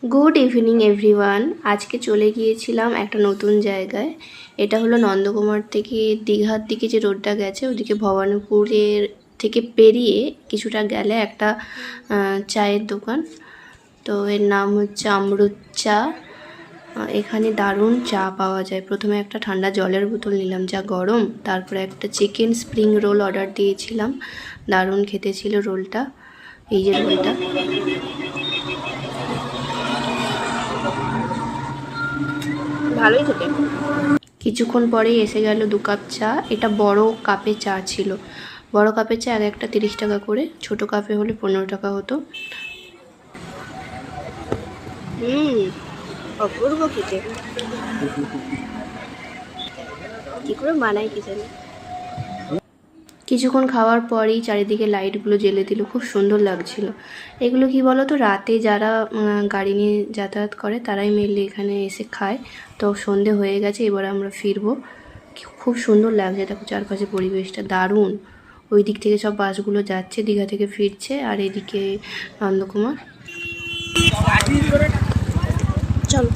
Good evening everyone. আজকে চলে গিয়েছিলাম একটা নতুন জায়গায়। এটা হলো নন্দকুমার থেকে দীঘার দিকে যে রোডটা গেছে, ওদিকে ভবানীপুরের থেকে পেরিয়ে কিছুটা গেলে একটা চায়ের দোকান। তো এর নাম হচ্ছে অমৃত চা। এখানে দারুণ চা পাওয়া যায়। প্রথমে একটা ঠান্ডা জলের বোতল নিলাম, যা গরম। তারপরে একটা চিকেন স্প্রিং রোল অর্ডার দিয়েছিলাম, দারুণ খেতে ছিল রোলটা। এই যে রোলটা ভালোই খেতে। কিছুক্ষণ পরেই এসে গেল 2 কাপ চা। এটা বড় কাপে চা ছিল। বড় কাপের চা এক একটা 30 টাকা করে, ছোট কাপে হলে 15 টাকা হতো। অপূর্ব খেতে। কি করে বানাই কি জানি। কিছুক্ষণ খাওয়ার পরই চারিদিকে লাইটগুলো জ্বেলে দিল, খুব সুন্দর লাগছিল। এগুলো কি বলো তো, রাতে যারা গাড়ি নিয়ে যাতায়াত করে তারাই মেনলি এখানে এসে খায়। তো সন্ধে হয়ে গেছে, এবারে আমরা ফিরবো। খুব সুন্দর লাগছে, দেখো চারপাশে পরিবেশটা দারুণ। ওই দিক থেকে সব বাসগুলো যাচ্ছে, দীঘা থেকে ফিরছে, আর এদিকে নন্দকুমার। চলো।